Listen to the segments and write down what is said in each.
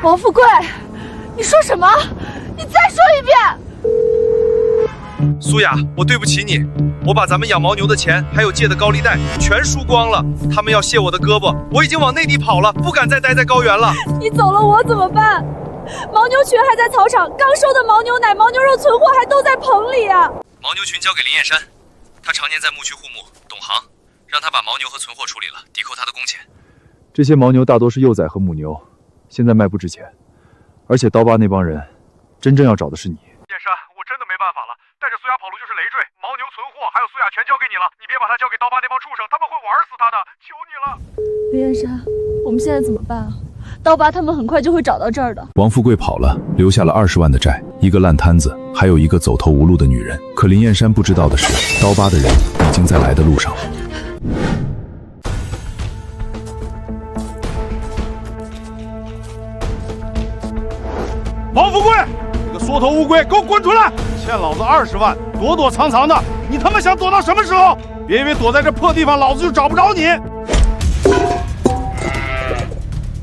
王富贵，你说什么？你再说一遍！苏雅，我对不起你，我把咱们养牦牛的钱还有借的高利贷全输光了，他们要卸我的胳膊，我已经往内地跑了，不敢再待在高原了。你走了我怎么办？牦牛群还在草场，刚收的牦牛奶、牦牛肉存货还都在棚里啊！牦牛群交给林燕山，他常年在牧区护牧，懂行，让他把牦牛和存货处理了，抵扣他的工钱。这些牦牛大多是幼崽和母牛，现在卖不值钱，而且刀疤那帮人，真正要找的是你。燕山，我真的没办法了，带着苏雅跑路就是累赘，牦牛存货还有苏雅全交给你了，你别把它交给刀疤那帮畜生，他们会玩死他的，求你了。林燕山，我们现在怎么办啊？刀疤他们很快就会找到这儿的。王富贵跑了，留下了20万的债，一个烂摊子，还有一个走投无路的女人。可林燕山不知道的是，刀疤的人已经在来的路上了。王富贵，你个缩头乌龟，给我滚出来！欠老子20万，躲躲藏藏的，你他妈想躲到什么时候？别以为躲在这破地方，老子就找不着你！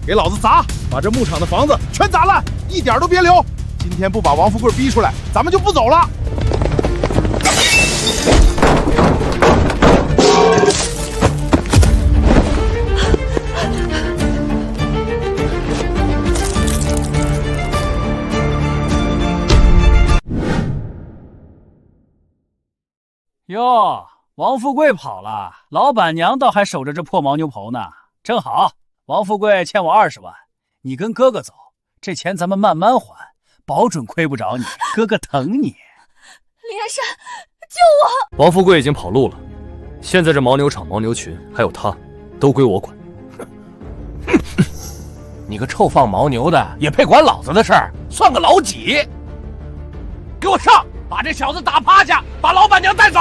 给老子砸！把这牧场的房子全砸烂，一点都别留！今天不把王富贵逼出来，咱们就不走了。哟，王富贵跑了，老板娘倒还守着这破牦牛棚呢，正好。王富贵欠我20万，你跟哥哥走，这钱咱们慢慢还，保准亏不着你，哥哥疼你。林燕山，救我！王富贵已经跑路了，现在这牦牛场、牦牛群还有他，都归我管。你个臭放牦牛的，也配管老子的事儿？算个老几？给我上，把这小子打趴下，把老板娘带走！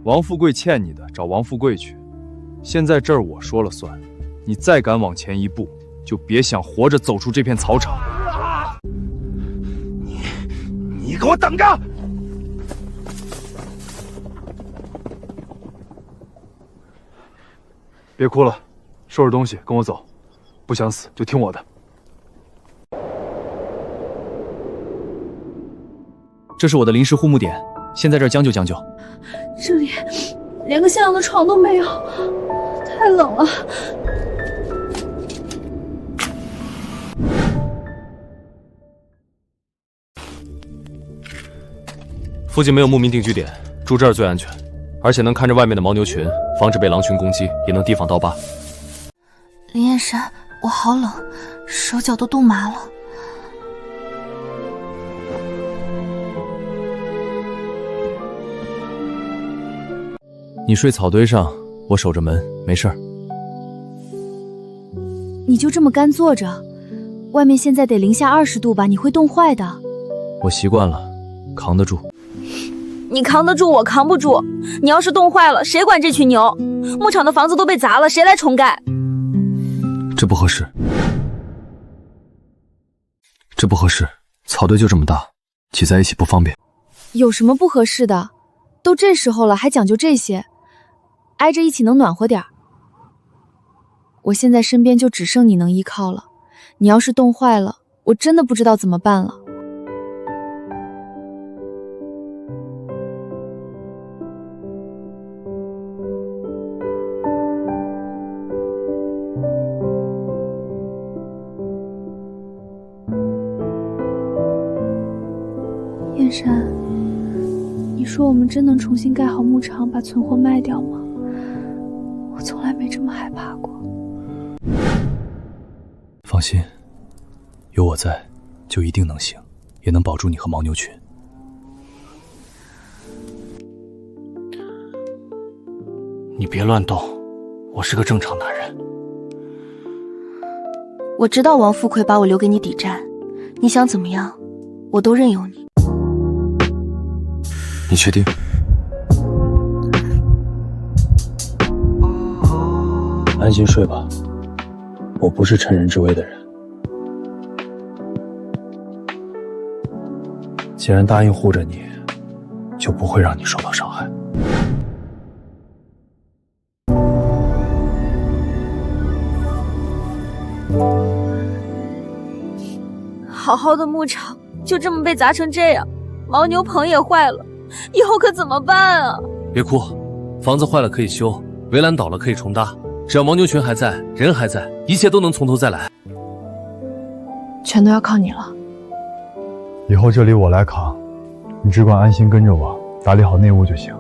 王富贵欠你的，找王富贵去。现在这儿我说了算，你再敢往前一步，就别想活着走出这片草场。你给我等着！别哭了，收拾东西跟我走。不想死就听我的。这是我的临时护牧点，先在这儿将就将就。这里连个像样的床都没有，太冷了。附近没有牧民定居点，住这儿最安全，而且能看着外面的牦牛群，防止被狼群攻击，也能提防刀疤。林燕山，我好冷，手脚都冻麻了。你睡草堆上，我守着门，没事儿。你就这么干坐着？外面现在得零下20度吧？你会冻坏的。我习惯了，扛得住。你扛得住，我扛不住。你要是冻坏了，谁管这群牛？牧场的房子都被砸了，谁来重盖？这不合适，这不合适。草堆就这么大，挤在一起不方便。有什么不合适的？都这时候了，还讲究这些？挨着一起能暖和点儿。我现在身边就只剩你能依靠了，你要是冻坏了，我真的不知道怎么办了。燕山，你说我们真能重新盖好牧场，把存货卖掉吗？我从来没这么害怕过。放心，有我在，就一定能行，也能保住你和牦牛群。你别乱动，我是个正常男人。我知道王富贵把我留给你抵债，你想怎么样，我都任由你。你确定？安心睡吧，我不是趁人之危的人。既然答应护着你，就不会让你受到伤害。好好的牧场就这么被砸成这样，牦牛棚也坏了，以后可怎么办啊？别哭，房子坏了可以修，围栏倒了可以重搭，只要牦牛群还在，人还在，一切都能从头再来。全都要靠你了。以后这里我来扛，你只管安心跟着我，打理好内务就行。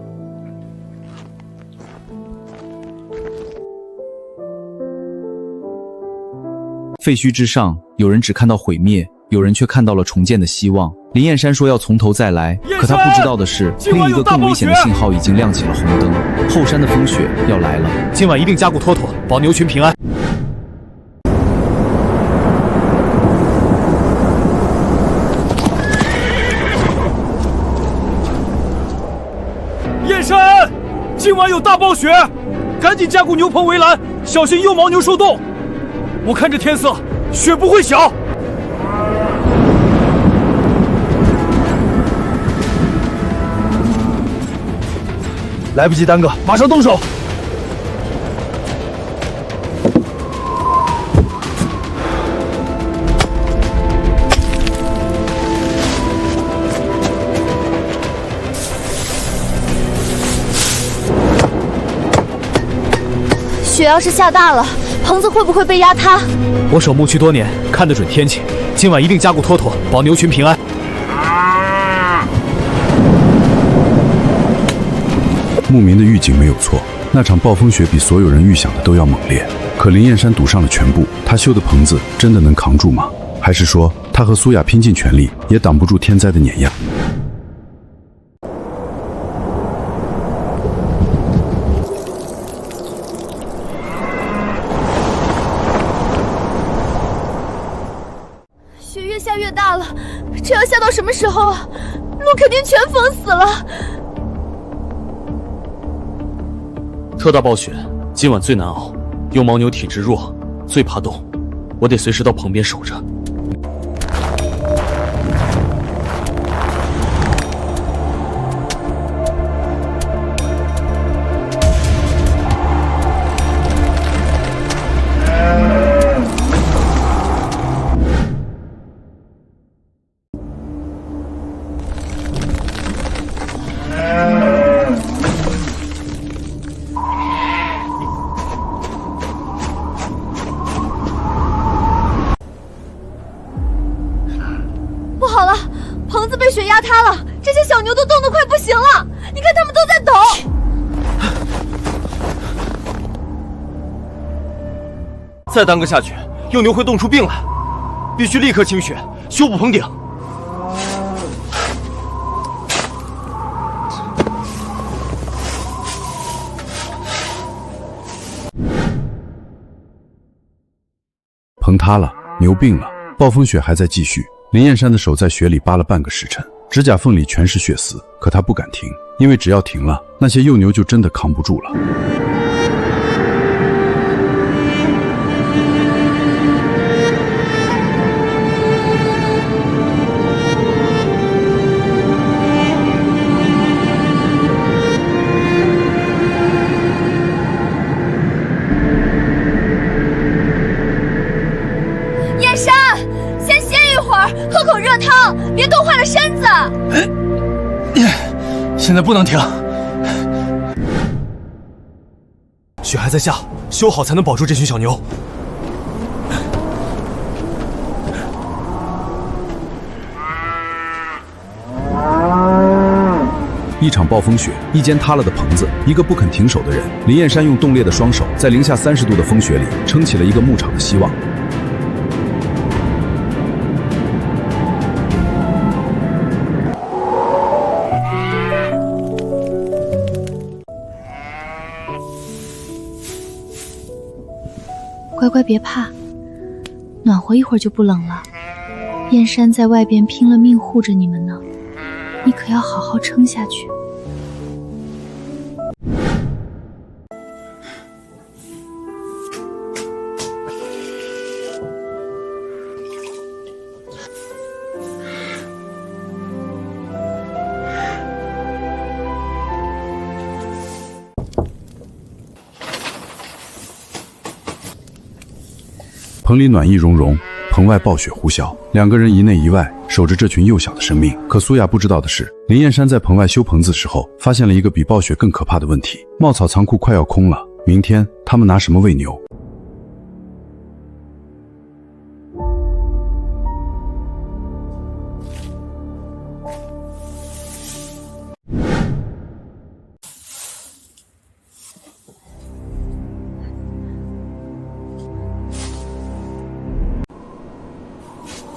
废墟之上，有人只看到毁灭，有人却看到了重建的希望。林燕山说要从头再来，可他不知道的是，另一个更危险的信号已经亮起了红灯，后山的风雪要来了。今晚一定加固妥妥，保牛群平安。燕山，今晚有大暴雪，赶紧加固牛棚围栏，小心幼牦牛受冻。我看这天色，雪不会小。来不及耽搁，马上动手！雪要是下大了，棚子会不会被压塌？我守牧区多年，看得准天气，今晚一定加固妥妥，保牛群平安。牧民的预警没有错，那场暴风雪比所有人预想的都要猛烈。可林燕山赌上了全部，他修的棚子真的能扛住吗？还是说他和苏雅拼尽全力，也挡不住天灾的碾压？雪越下越大了，这要下到什么时候啊？路肯定全封死了。特大暴雪，今晚最难熬。幼牦牛体质弱，最怕冻，我得随时到棚边守着。不好了，棚子被雪压塌了，这些小牛都冻得快不行了，你看它们都在抖。再耽搁下去，幼牛会冻出病来，必须立刻清雪，修补棚顶。棚塌了，牛病了，暴风雪还在继续。林燕山的手在雪里扒了半个时辰，指甲缝里全是血丝，可他不敢停，因为只要停了，那些幼牛就真的扛不住了。燕山，先歇一会儿，喝口热汤，别冻坏了身子。现在不能停，雪还在下，修好才能保住这群小牛。一场暴风雪，一间塌了的棚子，一个不肯停手的人。林燕山用冻裂的双手，在零下30度的风雪里，撑起了一个牧场的希望。乖乖别怕，暖和一会儿就不冷了。燕山在外边拼了命护着你们呢，你可要好好撑下去。棚里暖意融融，棚外暴雪呼啸，两个人一内一外守着这群幼小的生命。可苏雅不知道的是，林燕山在棚外修棚子时候，发现了一个比暴雪更可怕的问题：牧草仓库快要空了，明天他们拿什么喂牛？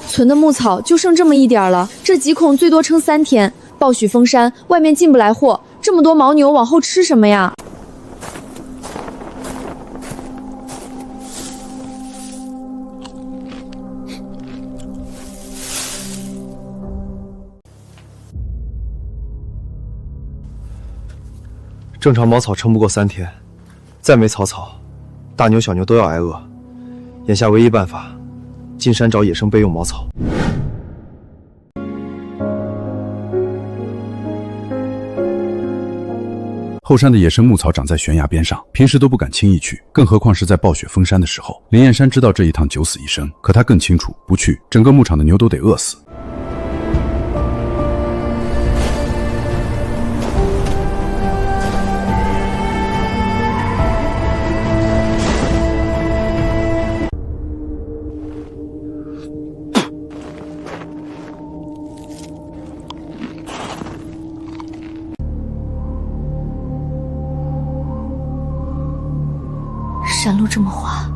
存的牧草就剩这么一点了，这几孔最多撑3天。暴雪封山，外面进不来货，这么多牦牛往后吃什么呀？正常茅草撑不过3天，再没草，大牛小牛都要挨饿。眼下唯一办法，进山找野生备用茅草。后山的野生牧草长在悬崖边上，平时都不敢轻易去，更何况是在暴雪封山的时候。林燕山知道这一趟九死一生，可他更清楚，不去，整个牧场的牛都得饿死。山路这么滑，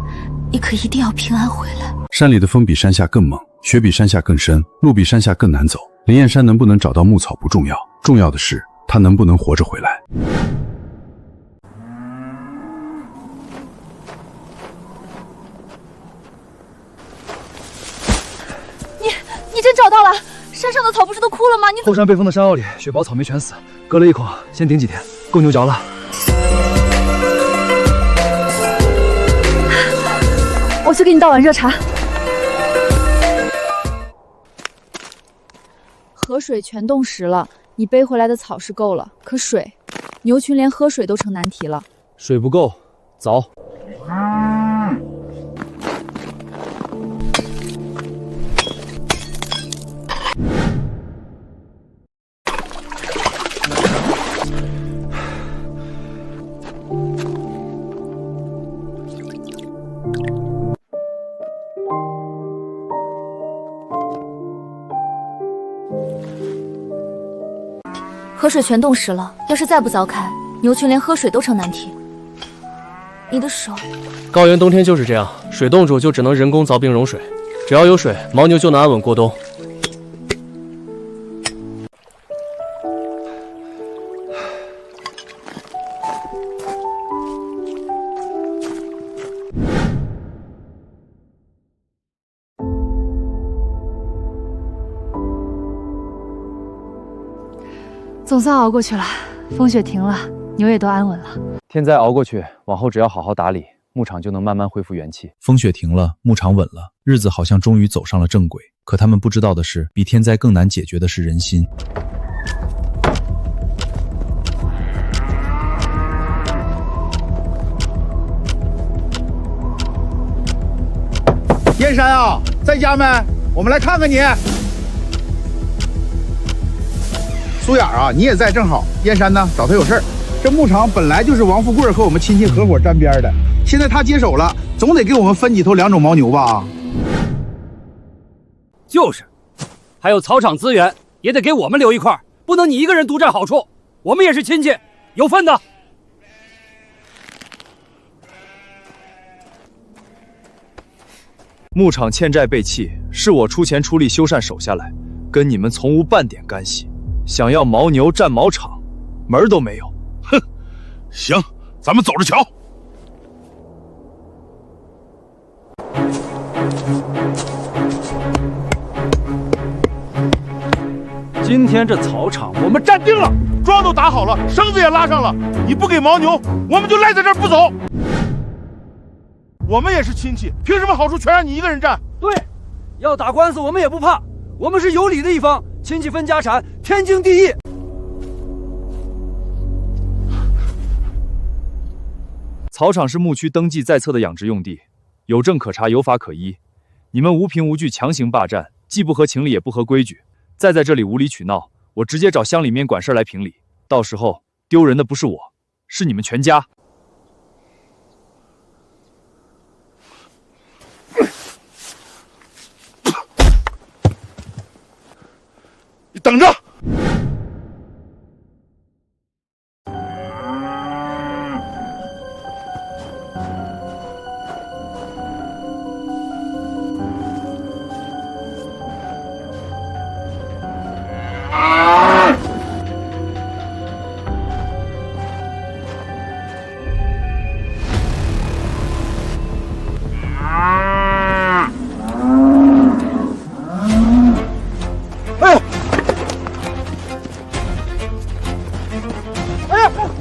你可一定要平安回来。山里的风比山下更猛，雪比山下更深，路比山下更难走。林燕山能不能找到牧草不重要，重要的是他能不能活着回来。你真找到了？山上的草不是都枯了吗？你后山被封的山坳里，雪宝草没全死，割了一孔，先顶几天，够牛嚼了。我去给你倒碗热茶。河水全冻实了，你背回来的草是够了，可水，牛群连喝水都成难题了。水不够，凿。河水全冻实了，要是再不凿开，牛群连喝水都成难题。你的手，高原冬天就是这样，水冻住就只能人工凿冰融水，只要有水，牦牛就能安稳过冬。总算熬过去了，风雪停了，牛也都安稳了。天灾熬过去，往后只要好好打理，牧场就能慢慢恢复元气。风雪停了，牧场稳了，日子好像终于走上了正轨。可他们不知道的是，比天灾更难解决的是人心。燕山啊，在家没？我们来看看你。苏雅啊，你也在，正好。燕山呢，找他有事儿。这牧场本来就是王富贵和我们亲戚合伙沾边的，现在他接手了，总得给我们分几头2种牦牛吧？就是，还有草场资源也得给我们留一块，不能你一个人独占好处。我们也是亲戚，有份的。牧场欠债被弃，是我出钱出力修缮守下来，跟你们从无半点干系。想要牦牛占茅场，门儿都没有。哼，行，咱们走着瞧。今天这草场我们站定了，桩都打好了，绳子也拉上了。你不给牦牛，我们就赖在这儿不走。我们也是亲戚，凭什么好处全让你一个人占？对，要打官司我们也不怕，我们是有理的一方，亲戚分家产，天经地义。草场是牧区登记在册的养殖用地，有证可查，有法可依。你们无凭无据强行霸占，既不合情理也不合规矩，再在这里无理取闹，我直接找乡里面管事来评理。到时候丢人的不是我，是你们全家。你等着！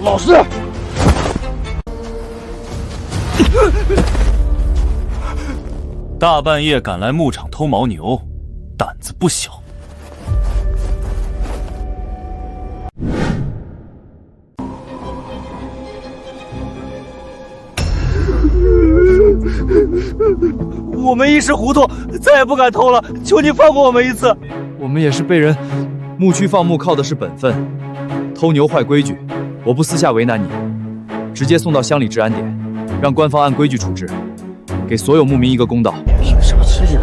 老师，大半夜赶来牧场偷牦牛，胆子不小。我们一时糊涂，再也不敢偷了，求你放过我们一次。我们也是被人牧区放牧，靠的是本分，偷牛坏规矩。我不私下为难你，直接送到乡里治安点，让官方按规矩处置，给所有牧民一个公道。凭什么这样？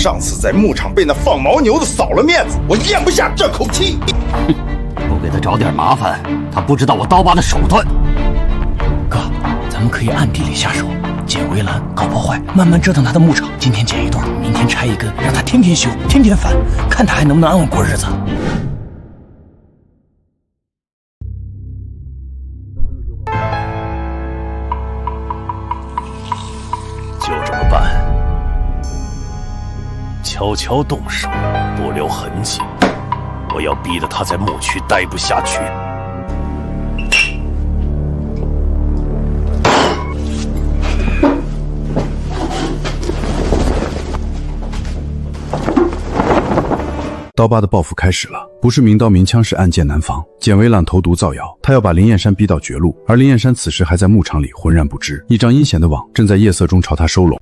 上次在牧场被那放牦牛的扫了面子，我咽不下这口气。不给他找点麻烦，他不知道我刀疤的手段。哥，咱们可以暗地里下手，解围栏，搞破坏，慢慢折腾他的牧场。今天剪一段，明天拆一根，让他天天修，天天翻，看他还能不能安稳过日子。就这么办。悄悄动手，不留痕迹。我要逼得他在牧区待不下去。刀疤的报复开始了，不是明刀明枪，是暗箭难防。简维朗投毒造谣，他要把林燕山逼到绝路，而林燕山此时还在牧场里浑然不知，一张阴险的网正在夜色中朝他收拢。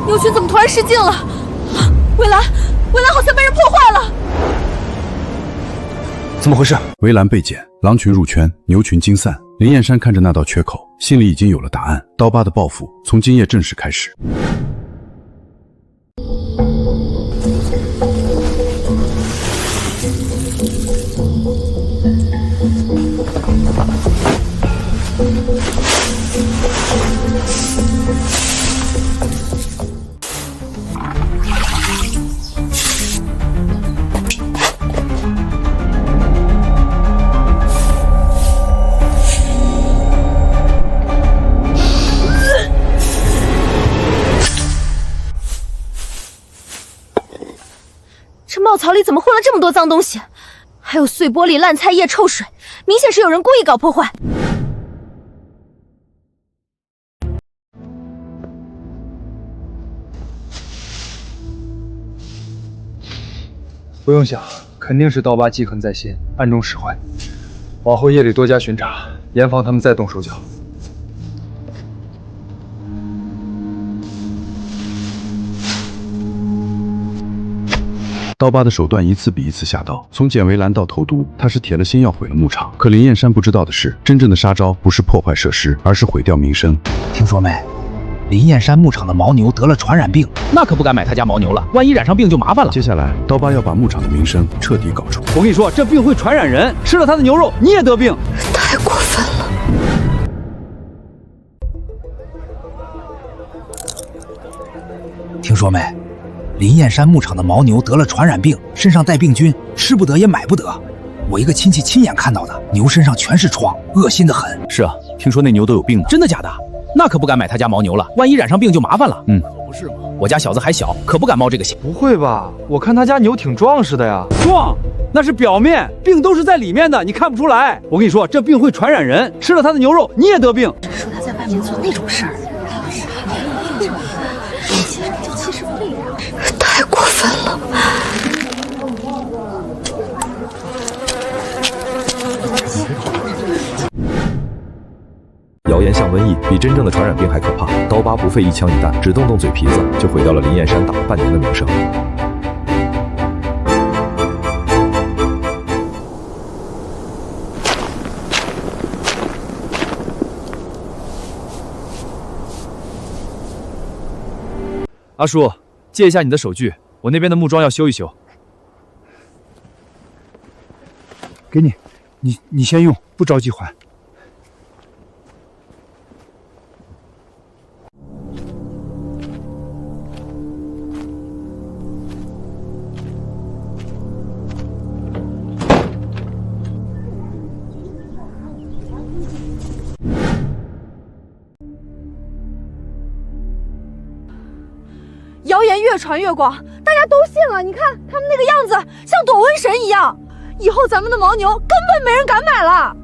牛群怎么突然失禁了？围栏好像被人破坏了。怎么回事？围栏被剪，狼群入圈，牛群惊散。林燕山看着那道缺口，心里已经有了答案。刀疤的报复从今夜正式开始。这茅草里怎么混了这么多脏东西？还有碎玻璃、烂菜叶、臭水，明显是有人故意搞破坏。不用想，肯定是刀疤记恨在心，暗中使坏。往后夜里多加巡查，严防他们再动手脚。刀疤的手段一次比一次下刀，从剪围栏到投毒，他是铁了心要毁了牧场。可林燕山不知道的是，真正的杀招不是破坏设施，而是毁掉名声。听说没？林燕山牧场的牦牛得了传染病，那可不敢买他家牦牛了，万一染上病就麻烦了。接下来，刀疤要把牧场的名声彻底搞臭。我跟你说，这病会传染人，吃了他的牛肉你也得病。太过分了！听说没？林燕山牧场的牦牛得了传染病，身上带病菌，吃不得也买不得。我一个亲戚亲眼看到的，牛身上全是疮，恶心的很。是啊，听说那牛都有病呢。真的假的？那可不敢买他家牦牛了，万一染上病就麻烦了。可不是嘛。我家小子还小，可不敢冒这个险。不会吧？我看他家牛挺壮实的呀。壮，那是表面，病都是在里面的，你看不出来。我跟你说，这病会传染人，吃了他的牛肉你也得病。说他在外面做那种事儿，其实非常太过分了。谣言像瘟疫，比真正的传染病还可怕。刀疤不费一枪一弹，只动动嘴皮子就毁掉了林燕山打了半年的名声。阿叔，借一下你的手锯，我那边的木桩要修一修。给你，你先用，不着急还。谣言越传越广，大家都信了。你看他们那个样子，像躲瘟神一样。以后咱们的牦牛根本没人敢买了。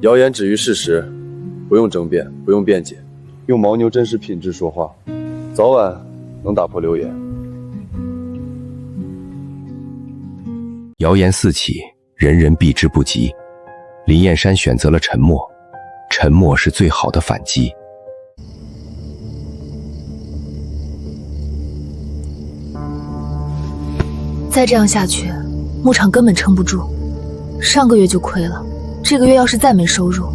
谣言止于事实，不用争辩，不用辩解，用牦牛真实品质说话，早晚能打破流言。谣言四起，人人避之不及。林燕山选择了沉默，沉默是最好的反击。再这样下去，牧场根本撑不住。上个月就亏了，这个月要是再没收入，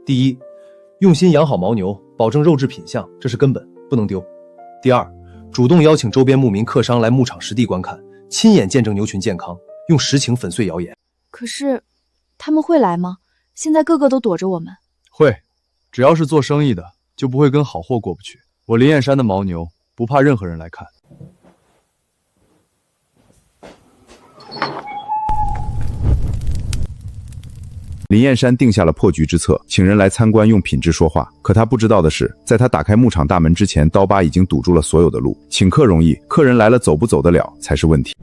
第一，用心养好牦牛，保证肉质品相，这是根本，不能丢。第二，主动邀请周边牧民、客商来牧场实地观看，亲眼见证牛群健康，用实情粉碎谣言。可是，他们会来吗？现在个个都躲着我们。会，只要是做生意的，就不会跟好货过不去。我林燕山的牦牛不怕任何人来看。林燕山定下了破局之策，请人来参观，用品质说话。可他不知道的是，在他打开牧场大门之前，刀疤已经堵住了所有的路。请客容易，客人来了走不走得了才是问题。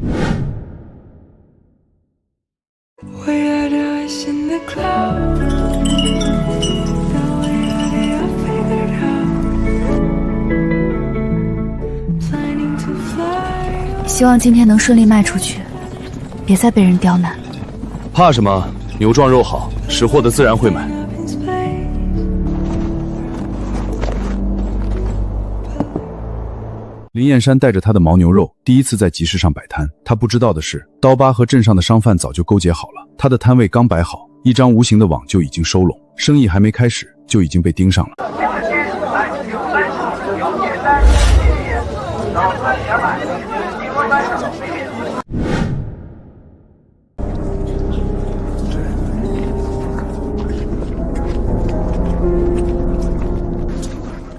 希望今天能顺利卖出去，别再被人刁难。怕什么？牛壮肉好，识货的自然会买。林燕山带着他的牦牛肉第一次在集市上摆摊，他不知道的是，刀疤和镇上的商贩早就勾结好了。他的摊位刚摆好，一张无形的网就已经收拢，生意还没开始就已经被盯上了。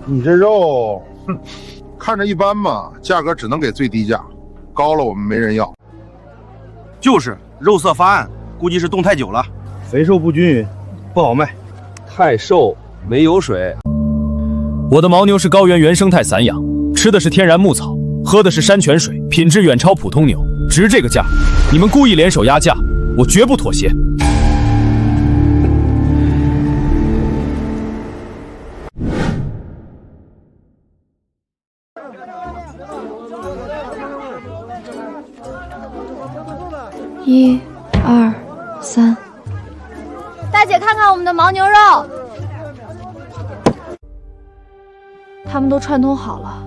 你这肉，看着一般嘛，价格只能给最低价，高了我们没人要。就是肉色发暗，估计是冻太久了，肥瘦不均匀，不好卖。太瘦，没油水。我的牦牛是高原原生态散养，吃的是天然牧草，喝的是山泉水，品质远超普通牛，值这个价。你们故意联手压价，我绝不妥协。1、2、3，大姐，看看我们的牦牛肉。他们都串通好了，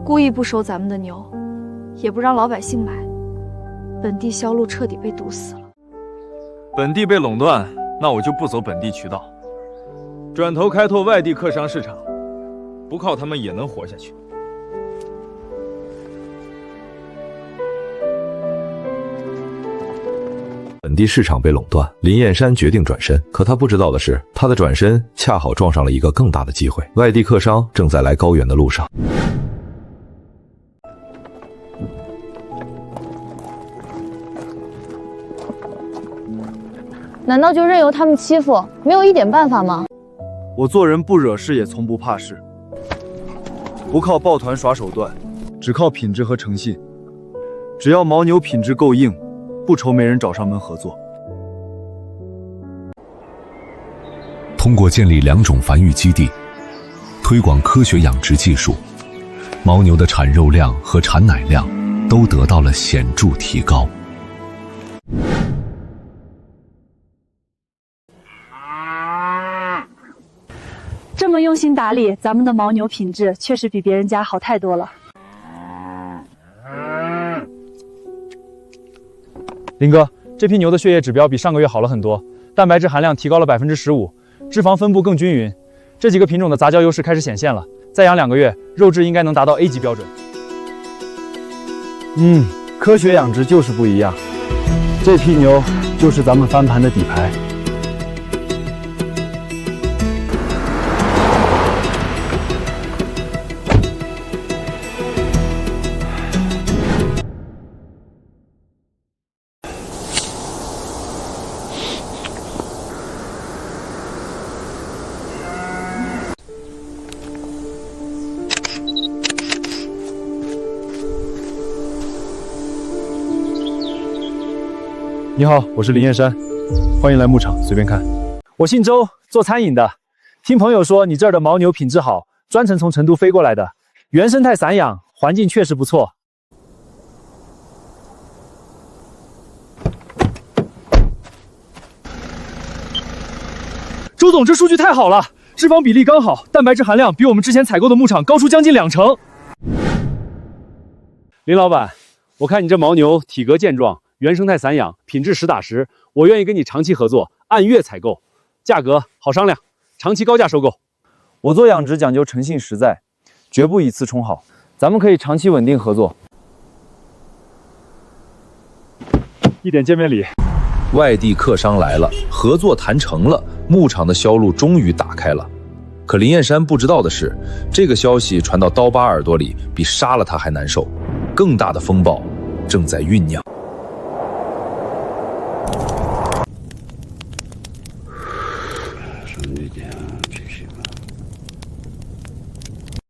故意不收咱们的牛，也不让老百姓买，本地销路彻底被堵死了。本地被垄断，那我就不走本地渠道，转头开拓外地客商市场，不靠他们也能活下去。本地市场被垄断，林燕山决定转身。可他不知道的是，他的转身恰好撞上了一个更大的机会。外地客商正在来高原的路上。难道就任由他们欺负，没有一点办法吗？我做人不惹事，也从不怕事，不靠抱团耍手段，只靠品质和诚信。只要牦牛品质够硬，不愁没人找上门合作。通过建立2种繁育基地，推广科学养殖技术，牦牛的产肉量和产奶量都得到了显著提高。这么用心打理，咱们的牦牛品质确实比别人家好太多了。林哥，这批牛的血液指标比上个月好了很多，蛋白质含量提高了15%，脂肪分布更均匀，这几个品种的杂交优势开始显现了。再养2个月，肉质应该能达到 A 级标准。科学养殖就是不一样，这批牛就是咱们翻盘的底牌。你好，我是林燕山，欢迎来牧场，随便看。我姓周，做餐饮的。听朋友说你这儿的牦牛品质好，专程从成都飞过来的。原生态散养，环境确实不错。周总，这数据太好了，脂肪比例刚好，蛋白质含量比我们之前采购的牧场高出将近2成。林老板，我看你这牦牛体格健壮，原生态散养，品质实打实，我愿意跟你长期合作，按月采购，价格好商量，长期高价收购。我做养殖讲究诚信实在，绝不以次充好，咱们可以长期稳定合作。一点见面礼。外地客商来了，合作谈成了，牧场的销路终于打开了。可林燕山不知道的是，这个消息传到刀疤耳朵里，比杀了他还难受。更大的风暴正在酝酿。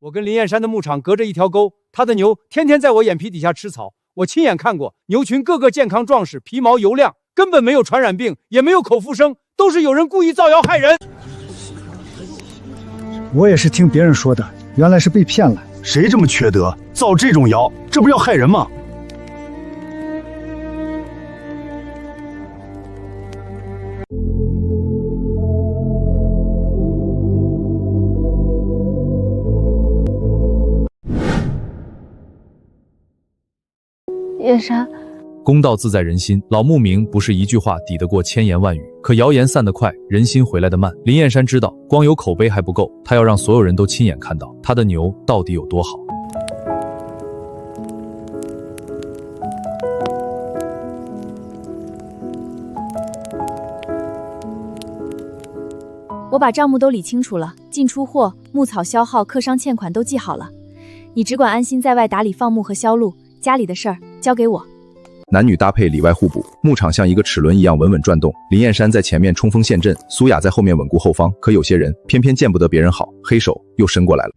我跟林燕山的牧场隔着一条沟，他的牛天天在我眼皮底下吃草，我亲眼看过，牛群个个健康壮实，皮毛油亮，根本没有传染病，也没有口腹声，都是有人故意造谣害人。我也是听别人说的，原来是被骗了。谁这么缺德，造这种谣，这不要害人吗？燕山，公道自在人心，老牧民不是一句话抵得过千言万语，可谣言散得快，人心回来得慢。林燕山知道，光有口碑还不够，他要让所有人都亲眼看到他的牛到底有多好。我把账目都理清楚了，进出货、牧草消耗、客商欠款都记好了，你只管安心在外打理放牧和销路，家里的事儿交给我。男女搭配里外互补，牧场像一个齿轮一样稳稳转动。林燕山在前面冲锋陷阵，苏雅在后面稳固后方。可有些人偏偏见不得别人好，黑手又伸过来了。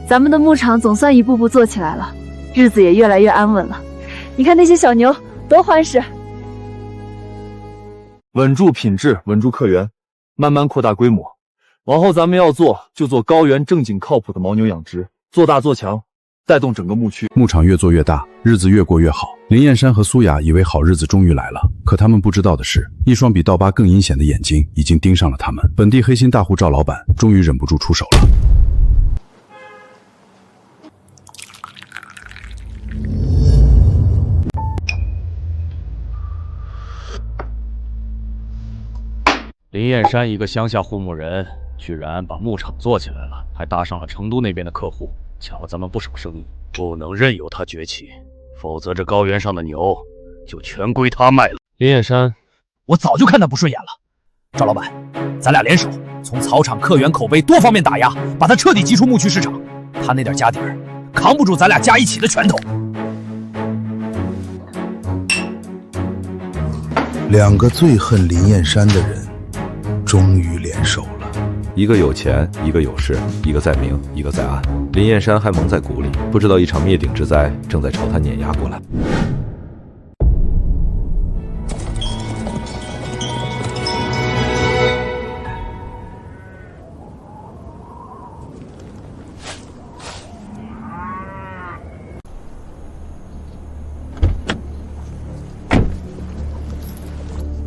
咱们的牧场总算一步步做起来了，日子也越来越安稳了。你看那些小牛多欢实。稳住品质，稳住客源，慢慢扩大规模。往后咱们要做，就做高原正经靠谱的牦牛养殖，做大做强，带动整个牧区。牧场越做越大，日子越过越好。林燕山和苏雅以为好日子终于来了，可他们不知道的是，一双比刀疤更阴险的眼睛已经盯上了他们。本地黑心大户赵老板终于忍不住出手了。林燕山一个乡下户牧人，居然把牧场做起来了，还搭上了成都那边的客户，抢了咱们不少生意。不能任由他崛起，否则这高原上的牛就全归他卖了。林燕山，我早就看他不顺眼了。赵老板，咱俩联手，从草场、客源、口碑多方面打压，把他彻底击出牧区市场。他那点家底儿，扛不住咱俩加一起的拳头。两个最恨林燕山的人，终于联手了。一个有钱，一个有势，一个在明，一个在暗。林燕山还蒙在鼓里，不知道一场灭顶之灾正在朝他碾压过来。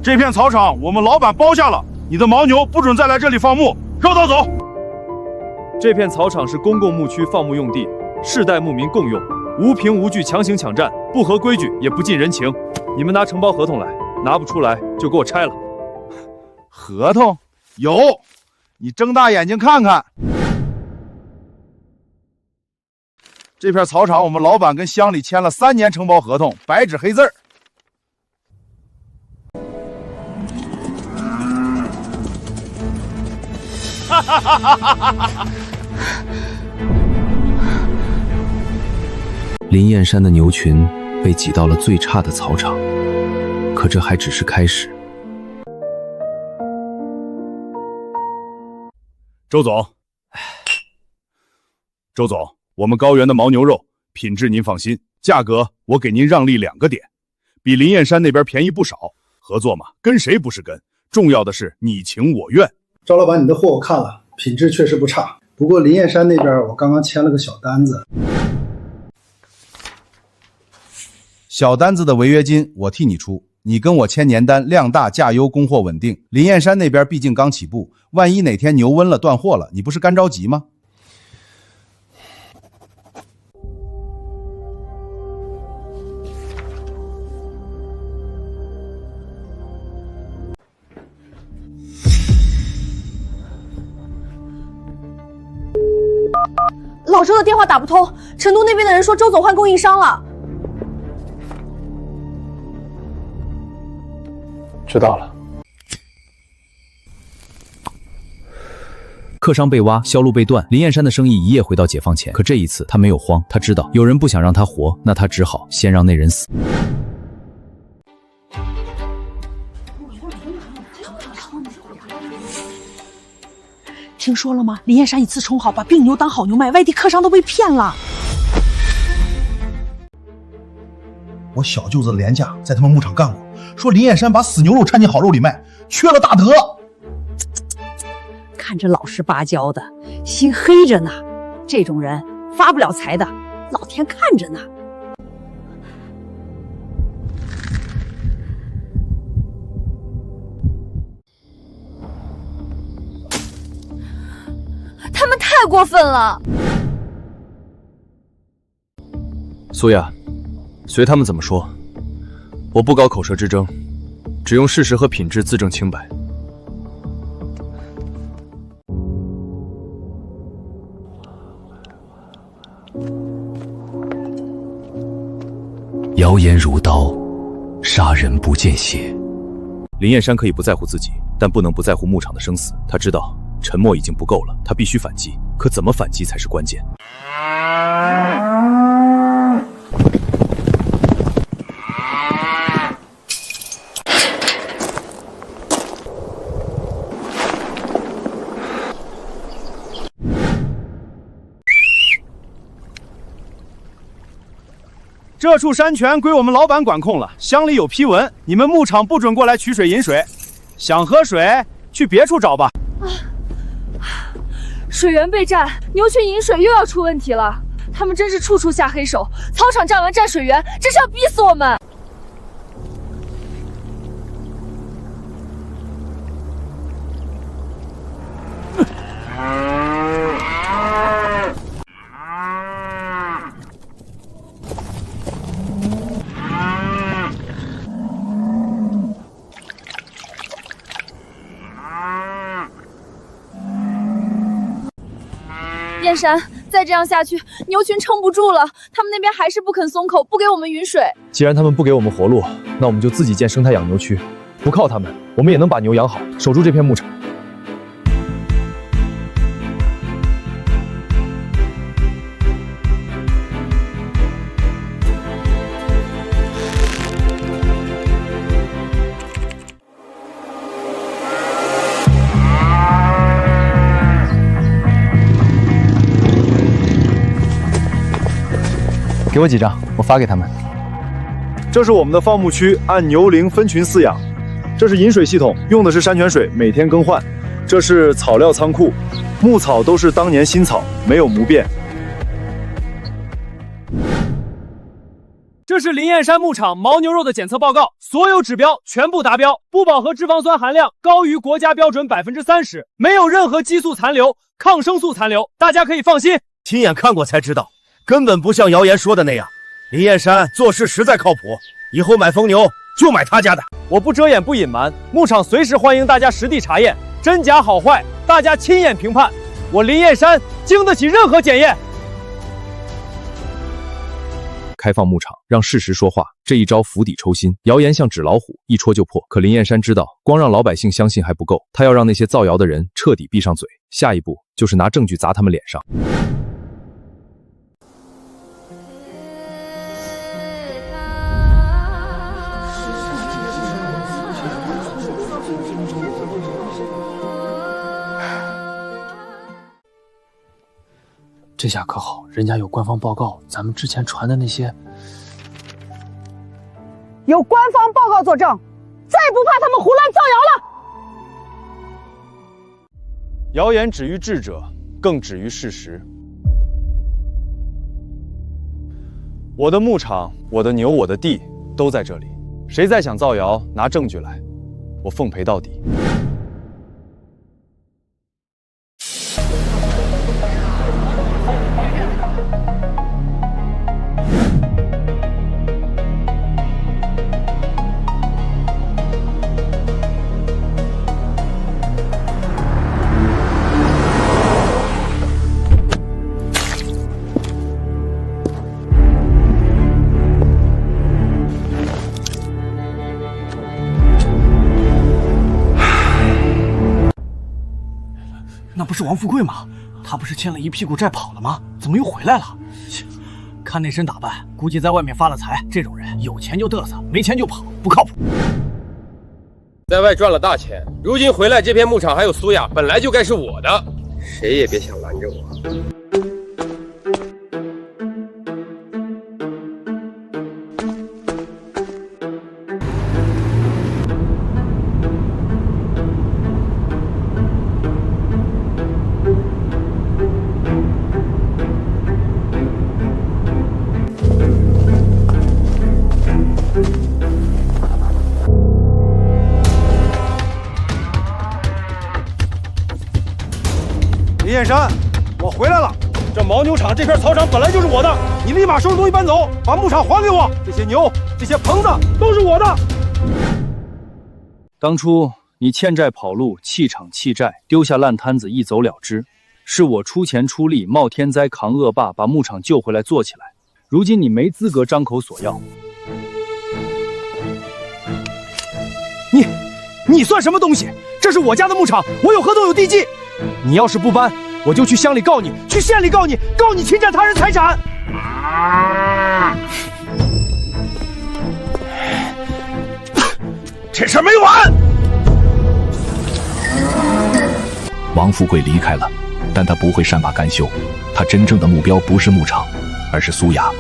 这片草场我们老板包下了，你的牦牛不准再来这里放牧，绕道走。这片草场是公共牧区放牧用地，世代牧民共用，无凭无据强行抢占，不合规矩也不近人情。你们拿承包合同来，拿不出来就给我拆了。合同有，你睁大眼睛看看。这片草场我们老板跟乡里签了3年承包合同，白纸黑字儿。林燕山的牛群被挤到了最差的草场，可这还只是开始。周总，周总，我们高原的牦牛肉品质您放心，价格我给您让利2个点，比林燕山那边便宜不少。合作嘛，跟谁不是跟？重要的是你情我愿。赵老板，你的货我看了，品质确实不差。不过林燕山那边我刚刚签了个小单子，小单子的违约金我替你出，你跟我签年单，量大价优，供货稳定。林燕山那边毕竟刚起步，万一哪天牛瘟了断货了，你不是干着急吗？老周的电话打不通，成都那边的人说周总换供应商了。知道了。客商被挖，销路被断，林燕山的生意一夜回到解放前。可这一次他没有慌，他知道有人不想让他活，那他只好先让那人死。听说了吗？林燕山以次充好，把病牛当好牛卖，外地客商都被骗了。我小舅子廉价在他们牧场干过，说林燕山把死牛肉掺进好肉里卖，缺了大德。看着老实巴交的，心黑着呢。这种人发不了财的，老天看着呢。他们太过分了。苏雅，随他们怎么说，我不搞口舌之争，只用事实和品质自证清白。谣言如刀，杀人不见血。林燕山可以不在乎自己，但不能不在乎牧场的生死。他知道沉默已经不够了，他必须反击，可怎么反击才是关键。这处山泉归我们老板管控了，乡里有批文，你们牧场不准过来取水饮水，想喝水去别处找吧。水源被占，牛群饮水又要出问题了。他们真是处处下黑手，操场站完站水源，真是要逼死我们！燕山，再这样下去，牛群撑不住了。他们那边还是不肯松口，不给我们云水。既然他们不给我们活路，那我们就自己建生态养牛区，不靠他们，我们也能把牛养好，守住这片牧场。给我几张，我发给他们。这是我们的放牧区，按牛龄分群饲养。这是饮水系统，用的是山泉水，每天更换。这是草料仓库，牧草都是当年新草，没有霉变。这是灵燕山牧场牦牛肉的检测报告，所有指标全部达标，不饱和脂肪酸含量高于国家标准30%，没有任何激素残留、抗生素残留，大家可以放心。亲眼看过才知道，根本不像谣言说的那样。林燕山做事实在靠谱，以后买疯牛就买他家的。我不遮掩不隐瞒，牧场随时欢迎大家实地查验，真假好坏大家亲眼评判。我林燕山经得起任何检验。开放牧场，让事实说话，这一招釜底抽薪，谣言像纸老虎，一戳就破。可林燕山知道，光让老百姓相信还不够，他要让那些造谣的人彻底闭上嘴。下一步就是拿证据砸他们脸上。这下可好，人家有官方报告，咱们之前传的那些有官方报告作证，再不怕他们胡乱造谣了。谣言止于智者，更止于事实。我的牧场、我的牛、我的地都在这里，谁再想造谣，拿证据来，我奉陪到底。那不是王富贵吗？他不是欠了一屁股债跑了吗？怎么又回来了？看那身打扮，估计在外面发了财。这种人有钱就嘚瑟，没钱就跑，不靠谱。在外赚了大钱，如今回来这片牧场还有苏雅，本来就该是我的，谁也别想拦着我。林燕山，我回来了。这牦牛场这片草场本来就是我的，你立马收拾东西搬走，把牧场还给我。这些牛、这些棚子都是我的。当初你欠债跑路，弃场弃债，丢下烂摊子一走了之，是我出钱出力，冒天灾扛恶霸，把牧场救回来做起来。如今你没资格张口索要。你算什么东西？这是我家的牧场，我有合同有地契。你要是不搬，我就去乡里告你，去县里告你，告你侵占他人财产。这事没完。王富贵离开了，但他不会善罢甘休。他真正的目标不是牧场，而是苏雅。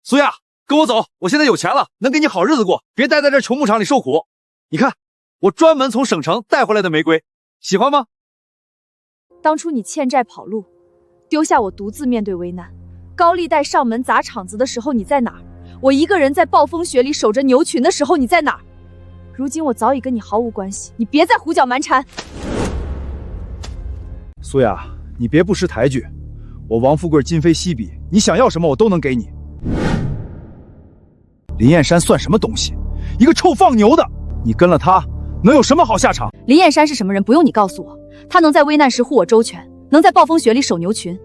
苏亚，跟我走，我现在有钱了，能给你好日子过，别待在这穷牧场里受苦。你看，我专门从省城带回来的玫瑰，喜欢吗？当初你欠债跑路，丢下我独自面对危难，高利贷上门砸场子的时候你在哪儿？我一个人在暴风雪里守着牛群的时候你在哪儿？如今我早已跟你毫无关系，你别再胡搅蛮缠。苏雅，你别不识抬举，我王富贵今非昔比，你想要什么我都能给你。林燕山算什么东西？一个臭放牛的！你跟了他，能有什么好下场？林燕山是什么人？不用你告诉我，他能在危难时护我周全，能在暴风雪里守牛群，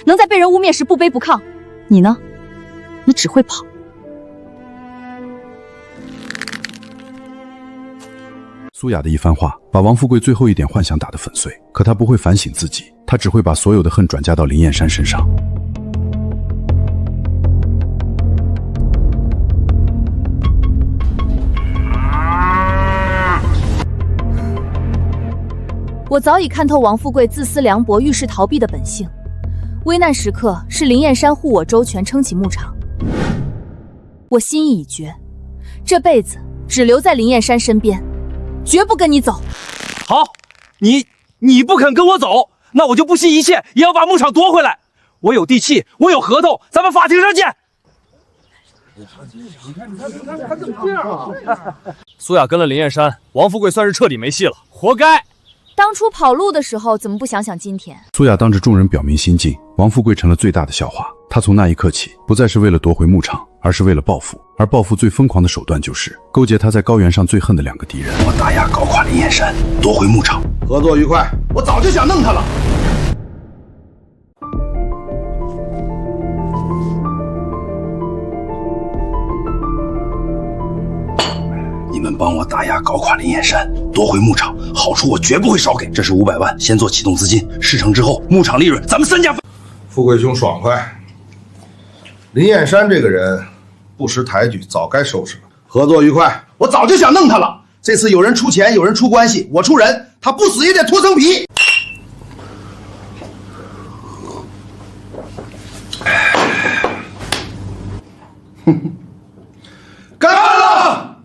能在被人污蔑时不卑不亢。你呢？你只会跑。苏雅的一番话，把王富贵最后一点幻想打得粉碎。可他不会反省自己，他只会把所有的恨转嫁到林燕山身上。我早已看透王富贵自私凉薄、遇事逃避的本性。危难时刻是林燕山护我周全，撑起牧场。我心意已决，这辈子只留在林燕山身边，绝不跟你走。好，你不肯跟我走，那我就不惜一切也要把牧场夺回来。我有地契，我有合同，咱们法庭上见。他怎么这样啊？苏雅跟了林燕山，王富贵算是彻底没戏了，活该。当初跑路的时候，怎么不想想今天？苏雅当着众人表明心境，王富贵成了最大的笑话。他从那一刻起，不再是为了夺回牧场，而是为了报复。而报复最疯狂的手段，就是勾结他在高原上最恨的2个敌人。我打压搞垮林燕山，夺回牧场，合作愉快。我早就想弄他了。你们帮我打压搞垮林燕山，夺回牧场，好处我绝不会少给。这是500万，先做启动资金，事成之后，牧场利润咱们3家分。富贵兄爽快。林燕山这个人不识抬举，早该收拾了。合作愉快。我早就想弄他了。这次有人出钱，有人出关系，我出人，他不死也得脱层皮。干了！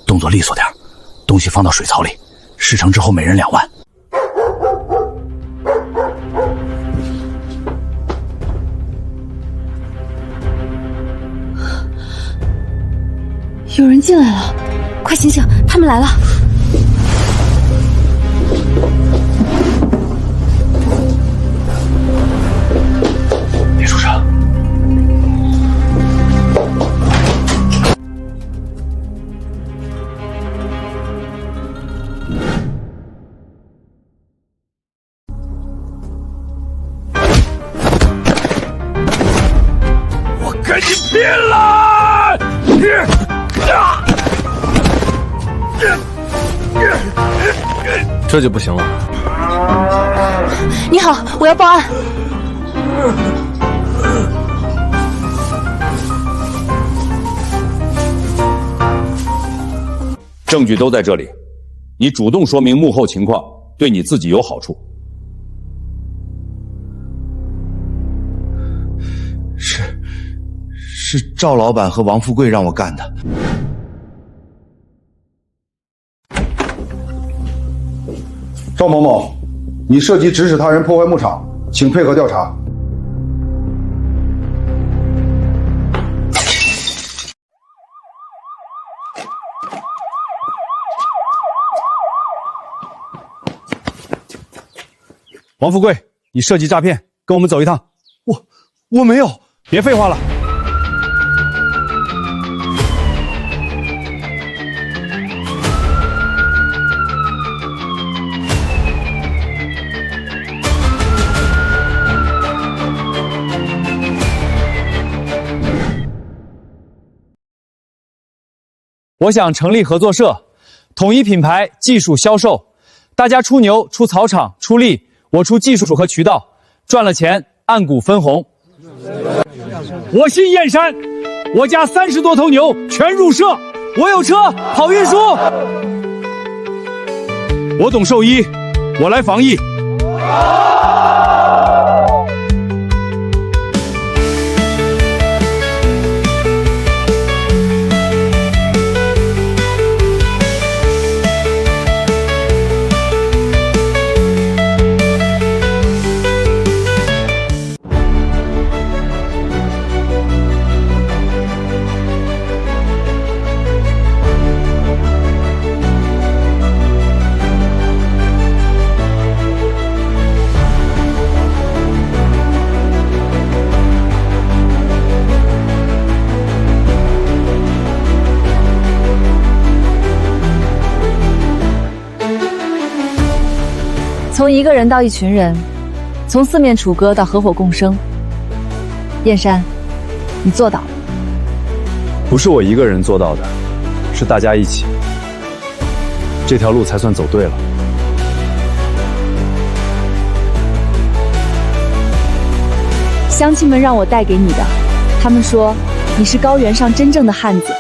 动作利索点，东西放到水槽里，事成之后每人2万。有人进来了，快醒醒，他们来了！别出声。我跟你拼了！这就不行了。你好，我要报案。证据都在这里，你主动说明幕后情况，对你自己有好处。是赵老板和王富贵让我干的。赵某某，你涉及指使他人破坏牧场，请配合调查。王富贵，你涉及诈骗，跟我们走一趟。我没有。别废话了。我想成立合作社，统一品牌、技术、销售，大家出牛、出草场、出力，我出技术和渠道，赚了钱按股分红。我姓燕山，我家30多头牛全入社，我有车跑运输。我懂兽医，我来防疫。从一个人到一群人，从四面楚歌到合伙共生，燕山，你做到了。不是我一个人做到的，是大家一起，这条路才算走对了。乡亲们让我带给你的，他们说你是高原上真正的汉子。